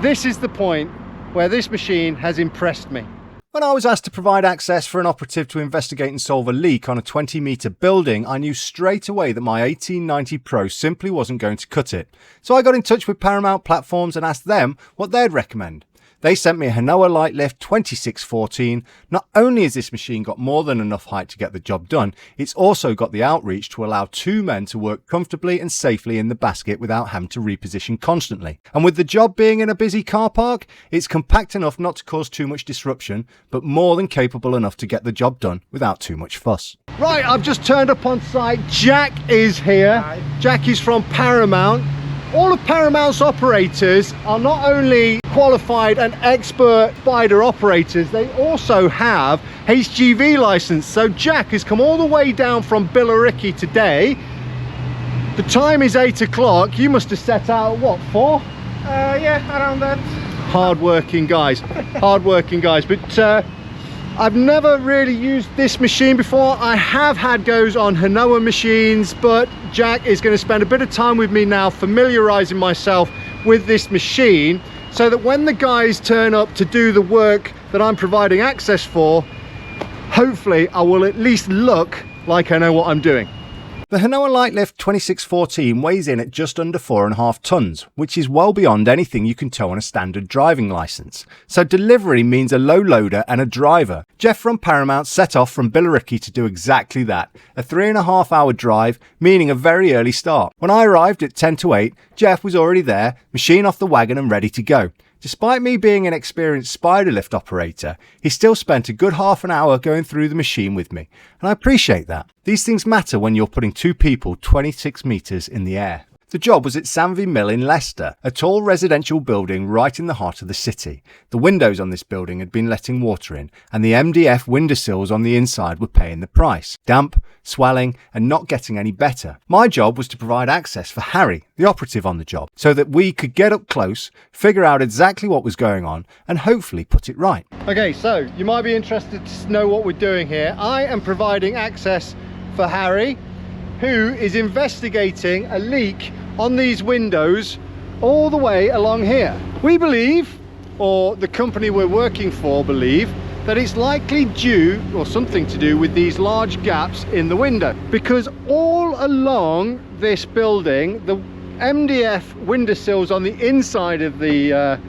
this is the point where this machine has impressed me. When I was asked to provide access for an operative to investigate and solve a leak on a 20-metre building, I knew straight away that my 1890 Pro simply wasn't going to cut it. So I got in touch with Paramount Platforms and asked them what they'd recommend. They sent me a Hinowa Lightlift 26.14. Not only has this machine got more than enough height to get the job done, it's also got the outreach to allow two men to work comfortably and safely in the basket without having to reposition constantly. And with the job being in a busy car park, it's compact enough not to cause too much disruption, but more than capable enough to get the job done without too much fuss. Right, I've just turned up on site. Jack is here. Hi. Jack is from Paramount. All of Paramount's operators are not only qualified and expert spider operators, they also have HGV license. So Jack has come all the way down from Billericay today. The time is 8 o'clock. You must have set out at what, 4? Yeah, around that. Hard-working guys, hard-working guys. But I've never really used this machine before. I have had goes on Hinowa machines, but Jack is going to spend a bit of time with me now familiarizing myself with this machine so that when the guys turn up to do the work that I'm providing access for, hopefully I will at least look like I know what I'm doing. The Hinowa Lightlift 26.14 weighs in at just under 4.5 tonnes, which is well beyond anything you can tow on a standard driving licence. So delivery means a low loader and a driver. Jeff from Paramount set off from Billericay to do exactly that. A 3.5 hour drive, meaning a very early start. When I arrived at 10 to 8, Jeff was already there, machine off the wagon and ready to go. Despite me being an experienced spider lift operator, he still spent a good half an hour going through the machine with me, and I appreciate that. These things matter when you're putting two people 26 metres in the air. The job was at Sandvi Mill in Leicester, a tall residential building right in the heart of the city. The windows on this building had been letting water in, and the MDF window sills on the inside were paying the price. Damp, swelling, and not getting any better. My job was to provide access for Harry, the operative on the job, so that we could get up close, figure out exactly what was going on, and hopefully put it right. Okay, so you might be interested to know what we're doing here. I am providing access for Harry, who is investigating a leak on these windows all the way along here. We believe, or the company we're working for believe, that it's likely due or something to do with these large gaps in the window, because all along this building the MDF windowsills on the inside of the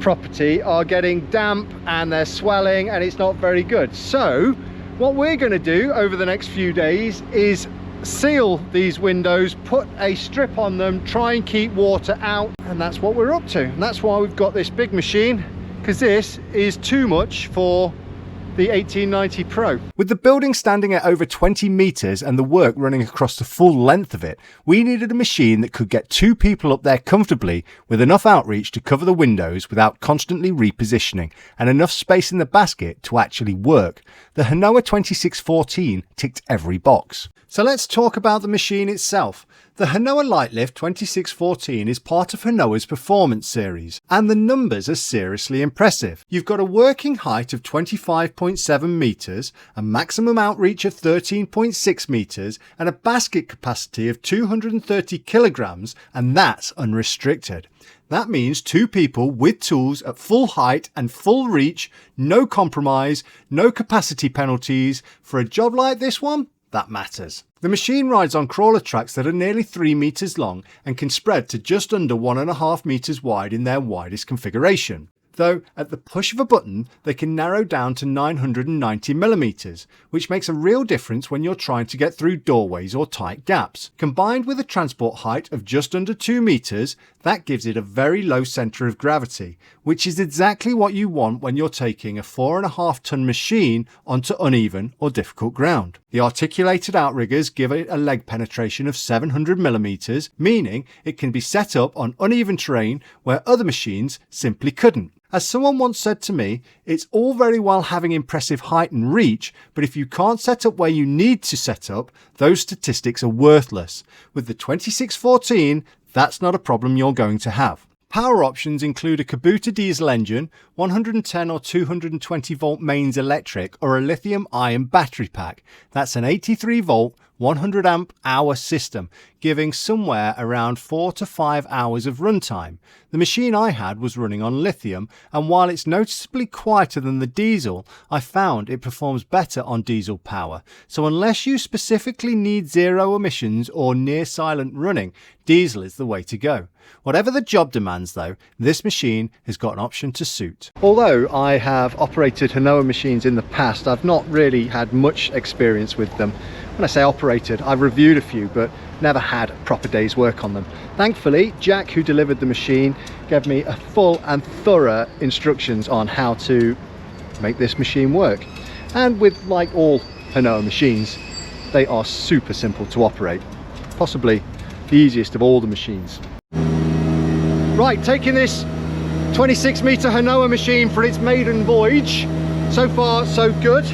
property are getting damp and they're swelling and it's not very good. So what we're going to do over the next few days is seal these windows, put a strip on them, try and keep water out, and that's what we're up to. And that's why we've got this big machine, because this is too much for the 1890 Pro. With the building standing at over 20 metres and the work running across the full length of it, we needed a machine that could get two people up there comfortably with enough outreach to cover the windows without constantly repositioning, and enough space in the basket to actually work. The Hinowa 26.14 ticked every box. So let's talk about the machine itself. The Hinowa Lightlift 26.14 is part of Hinowa's performance series, and the numbers are seriously impressive. You've got a working height of 25.7 metres, a maximum outreach of 13.6 metres, and a basket capacity of 230 kilograms, and that's unrestricted. That means two people with tools at full height and full reach, no compromise, no capacity penalties. For a job like this one, that matters. The machine rides on crawler tracks that are nearly 3 metres long and can spread to just under 1.5 metres wide in their widest configuration. Though at the push of a button they can narrow down to 990mm, which makes a real difference when you're trying to get through doorways or tight gaps. Combined with a transport height of just under 2 metres, that gives it a very low centre of gravity, which is exactly what you want when you're taking a 4.5 tonne machine onto uneven or difficult ground. The articulated outriggers give it a leg penetration of 700mm, meaning it can be set up on uneven terrain where other machines simply couldn't. As someone once said to me, it's all very well having impressive height and reach, but if you can't set up where you need to set up, those statistics are worthless. With the 26.14, that's not a problem you're going to have. Power options include a Kubota diesel engine, 110 or 220 volt mains electric, or a lithium ion battery pack. That's an 83 volt, 100 amp hour system, giving somewhere around 4 to 5 hours of runtime. The machine I had was running on lithium, and while it's noticeably quieter than the diesel, I found it performs better on diesel power. So unless you specifically need zero emissions or near silent running, diesel is the way to go. Whatever the job demands though, this machine has got an option to suit. Although I have operated Hinowa machines in the past, I've not really had much experience with them. When I say operated, I've reviewed a few but never had a proper day's work on them. Thankfully, Jack, who delivered the machine, gave me a full and thorough instructions on how to make this machine work. And with like all Hinowa machines, they are super simple to operate. Possibly the easiest of all the machines. Right, taking this 26 meter Hinowa machine for its maiden voyage. So far, so good.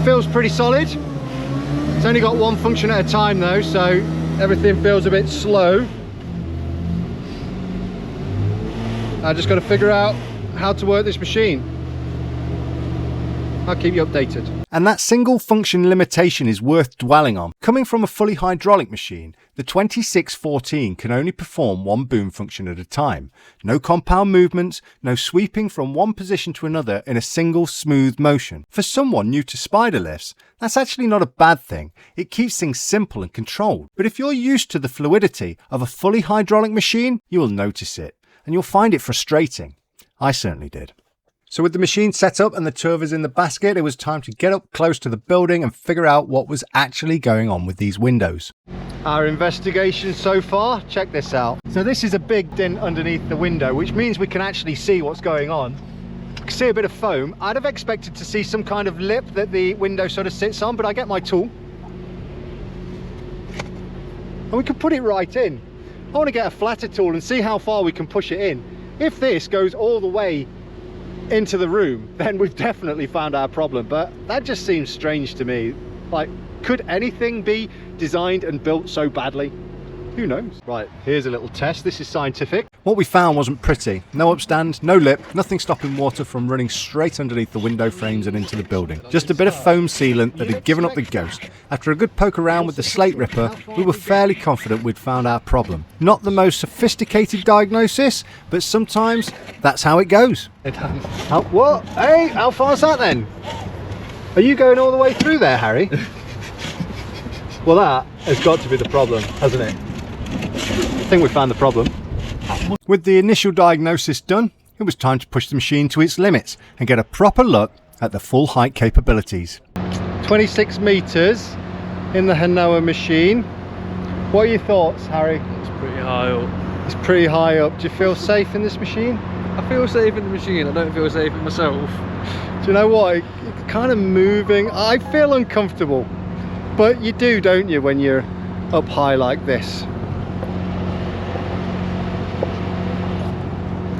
Feels pretty solid. It's only got one function at a time though, so everything feels a bit slow. I just got to figure out how to work this machine. I'll keep you updated. And that single function limitation is worth dwelling on. Coming from a fully hydraulic machine, the 26.14 can only perform one boom function at a time. No compound movements, no sweeping from one position to another in a single smooth motion. For someone new to spider lifts, that's actually not a bad thing. It keeps things simple and controlled. But if you're used to the fluidity of a fully hydraulic machine, you will notice it, and you'll find it frustrating. I certainly did. So with the machine set up and the two of us in the basket, it was time to get up close to the building and figure out what was actually going on with these windows. Our investigation so far, check this out. So this is a big dent underneath the window, which means we can actually see what's going on. I can see a bit of foam. I'd have expected to see some kind of lip that the window sort of sits on, but I get my tool. And we can put it right in. I want to get a flatter tool and see how far we can push it in. If this goes all the way into the room, then we've definitely found our problem, but that just seems strange to me. Like, could anything be designed and built so badly? Who knows? Right, here's a little test. This is scientific. What we found wasn't pretty. No upstand, no lip, nothing stopping water from running straight underneath the window frames and into the building. Just a bit of foam sealant that had given up the ghost. After a good poke around with the slate ripper, we were fairly confident we'd found our problem. Not the most sophisticated diagnosis, but sometimes that's how it goes. What? Hey, how far's that then? Are you going all the way through there, Harry? Well, that has got to be the problem, hasn't it? I think we found the problem. With the initial diagnosis done, it was time to push the machine to its limits and get a proper look at the full height capabilities. 26 meters in the Hinowa machine. What are your thoughts, Harry? It's pretty high up. It's pretty high up. Do you feel safe in this machine? I feel safe in the machine, I don't feel safe in myself. Do you know what? It's kind of moving. I feel uncomfortable. But you do, don't you, when you're up high like this?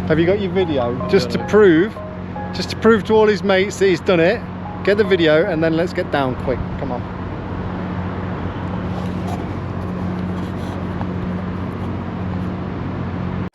Have you got your video? Just to prove to all his mates that he's done it. Get the video and then let's get down quick. Come on.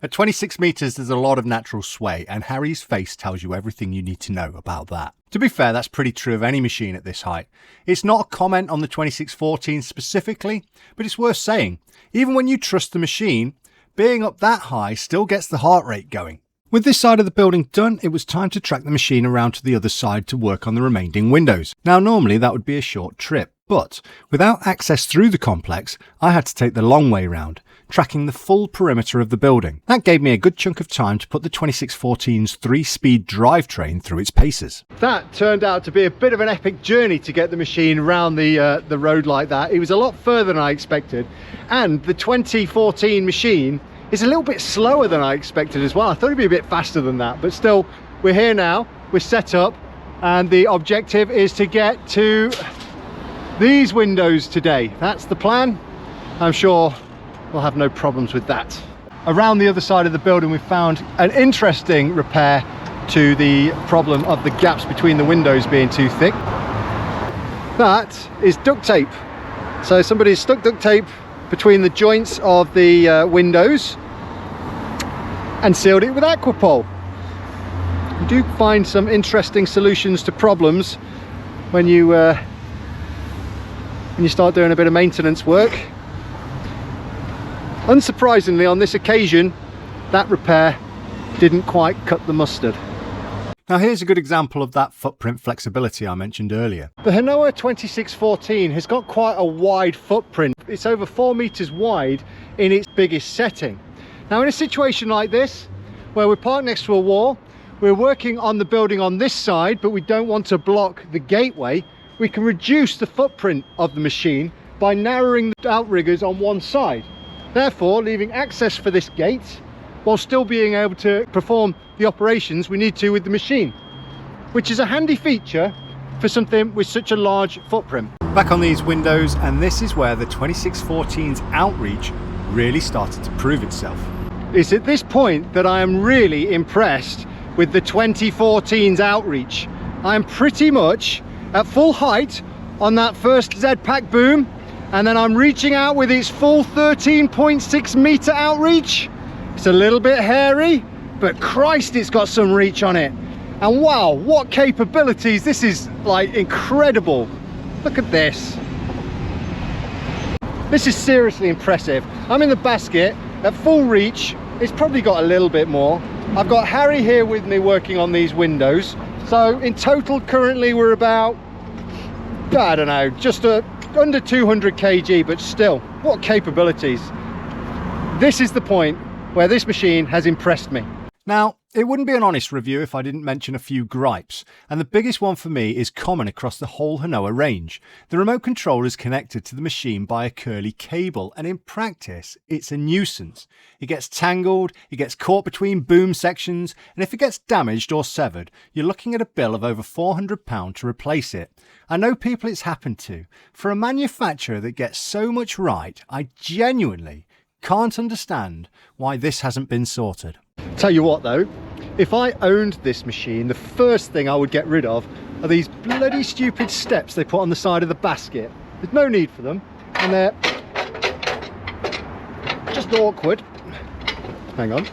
At 26 meters, there's a lot of natural sway, and Harry's face tells you everything you need to know about that. To be fair, that's pretty true of any machine at this height. It's not a comment on the 26.14 specifically, but it's worth saying, even when you trust the machine, being up that high still gets the heart rate going. With this side of the building done, it was time to track the machine around to the other side to work on the remaining windows. Now normally that would be a short trip, but without access through the complex, I had to take the long way round, tracking the full perimeter of the building. That gave me a good chunk of time to put the 26.14's 3-speed drivetrain through its paces. That turned out to be a bit of an epic journey to get the machine around the road like that. It was a lot further than I expected, and the 2014 machine is a little bit slower than I expected as well. I thought it'd be a bit faster than that, but still, we're here now, we're set up, and the objective is to get to these windows today. That's the plan. I'm sure we'll have no problems with that. Around the other side of the building, we found an interesting repair to the problem of the gaps between the windows being too thick. That is duct tape. So somebody's stuck duct tape between the joints of the windows and sealed it with aquapole. You do find some interesting solutions to problems when you when you start doing a bit of maintenance work. Unsurprisingly, on this occasion, that repair didn't quite cut the mustard. Now here's a good example of that footprint flexibility I mentioned earlier. The Hinowa 26.14 has got quite a wide footprint. It's over 4 meters wide in its biggest setting. Now in a situation like this, where we're parked next to a wall, we're working on the building on this side, but we don't want to block the gateway, we can reduce the footprint of the machine by narrowing the outriggers on one side, therefore leaving access for this gate while still being able to perform the operations we need to with the machine, which is a handy feature for something with such a large footprint. Back on these windows, and this is where the 26.14's outreach really started to prove itself. It's at this point that I am really impressed with the 2014's outreach. I'm pretty much at full height on that first Z-Pack boom, and then I'm reaching out with its full 13.6 meter outreach. It's a little bit hairy, but Christ, it's got some reach on it. And wow, what capabilities. This is like incredible. Look at this. This is seriously impressive. I'm in the basket at full reach. It's probably got a little bit more. I've got Harry here with me working on these windows. So in total, currently we're about, I don't know, just under 200 kg, but still, what capabilities. This is the point where this machine has impressed me. Now, it wouldn't be an honest review if I didn't mention a few gripes, and the biggest one for me is common across the whole Hinowa range. The remote control is connected to the machine by a curly cable, and in practice, it's a nuisance. It gets tangled, it gets caught between boom sections, and if it gets damaged or severed, you're looking at a bill of over £400 to replace it. I know people it's happened to. For a manufacturer that gets so much right, I genuinely can't understand why this hasn't been sorted. Tell you what though, if I owned this machine, the first thing I would get rid of are these bloody stupid steps they put on the side of the basket. There's no need for them, and they're just awkward. Hang on.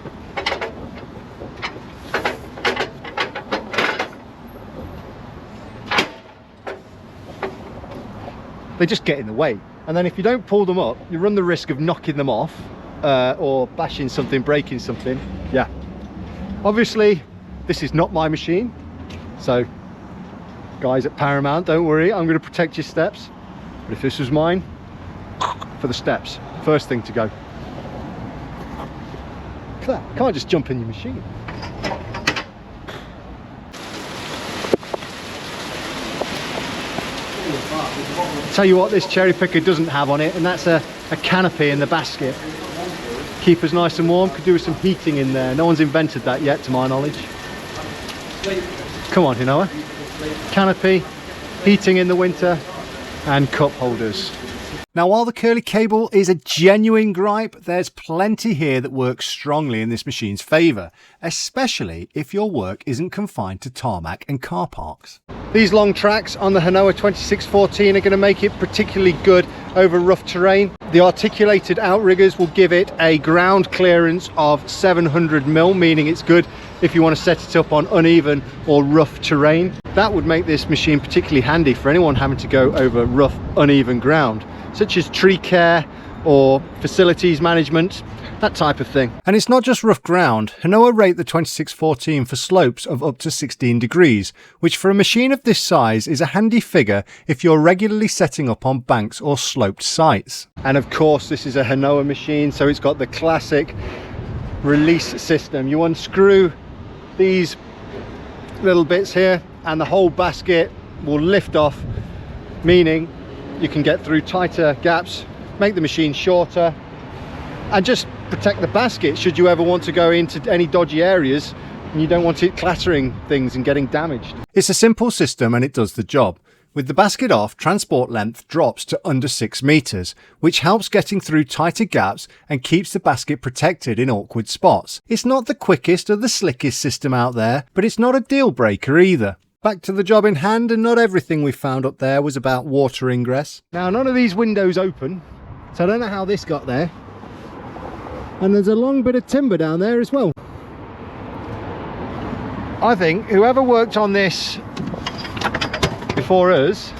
They just get in the way, and then if you don't pull them up, you run the risk of knocking them off or bashing something, breaking something. Yeah, obviously this is not my machine, so guys at Paramount, don't worry, I'm going to protect your steps. But if this was mine, for the steps, first thing to go. Look at that, can't just jump in your machine. Tell you what this cherry picker doesn't have on it, and that's a canopy in the basket. Keep us nice and warm, could do with some heating in there. No one's invented that yet to my knowledge. Come on, Hinowa. Canopy, heating in the winter, and cup holders. Now, while the curly cable is a genuine gripe, there's plenty here that works strongly in this machine's favour, especially if your work isn't confined to tarmac and car parks. These long tracks on the Hinowa 26.14 are going to make it particularly good over rough terrain. The articulated outriggers will give it a ground clearance of 700 mil, meaning it's good if you want to set it up on uneven or rough terrain. That would make this machine particularly handy for anyone having to go over rough, uneven ground, such as tree care or facilities management, that type of thing. And it's not just rough ground. Hinowa rate the 26.14 for slopes of up to 16 degrees, which for a machine of this size is a handy figure if you're regularly setting up on banks or sloped sites. And of course this is a Hinowa machine, so it's got the classic release system. You unscrew these little bits here and the whole basket will lift off, meaning you can get through tighter gaps, make the machine shorter, and just protect the basket should you ever want to go into any dodgy areas and you don't want it clattering things and getting damaged. It's a simple system and it does the job. With the basket off, transport length drops to under 6 meters, which helps getting through tighter gaps and keeps the basket protected in awkward spots. It's not the quickest or the slickest system out there, but it's not a deal breaker either. Back to the job in hand, and not everything we found up there was about water ingress. Now, none of these windows open, so I don't know how this got there. And there's a long bit of timber down there as well. I think whoever worked on this before us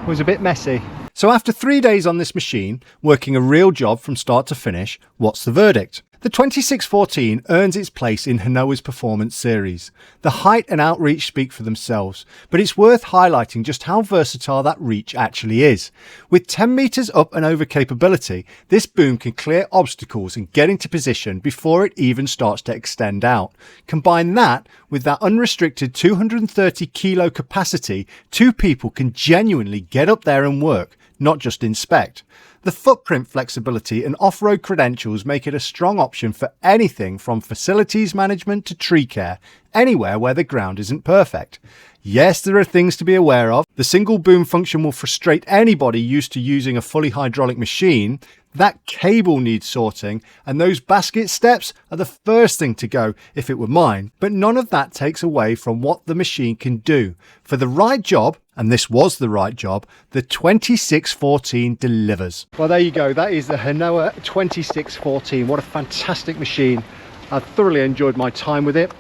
was a bit messy. So after 3 days on this machine, working a real job from start to finish, what's the verdict? The 26.14 earns its place in Hinowa's performance series. The height and outreach speak for themselves, but it's worth highlighting just how versatile that reach actually is. With 10 metres up and over capability, this boom can clear obstacles and get into position before it even starts to extend out. Combine that with that unrestricted 230 kilo capacity, two people can genuinely get up there and work, not just inspect. The footprint flexibility and off-road credentials make it a strong option for anything from facilities management to tree care, anywhere where the ground isn't perfect. Yes, there are things to be aware of. The single boom function will frustrate anybody used to using a fully hydraulic machine. That cable needs sorting, and those basket steps are the first thing to go if it were mine. But none of that takes away from what the machine can do. For the right job, and this was the right job, the 26.14 delivers. Well, there you go. That is the Hinowa 26.14. What a fantastic machine. I've thoroughly enjoyed my time with it.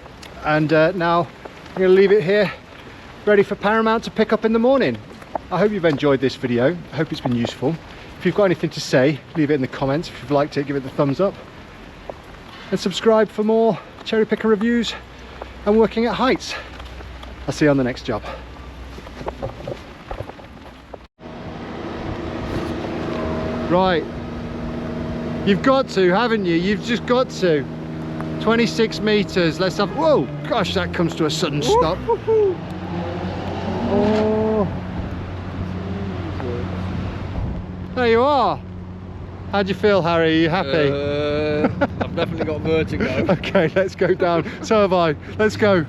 And now I'm going to leave it here, ready for Paramount to pick up in the morning. I hope you've enjoyed this video. I hope it's been useful. If you've got anything to say, leave it in the comments. If you've liked it, give it the thumbs up. And subscribe for more cherry picker reviews and working at heights. I'll see you on the next job. Right. You've got to, haven't you? You've just got to. 26 meters. Let's have, whoa, gosh, that comes to a sudden stop. Oh. There you are. How'd you feel, Harry? Are you happy? I've definitely got vertigo. Okay, let's go down. So have I. Let's go.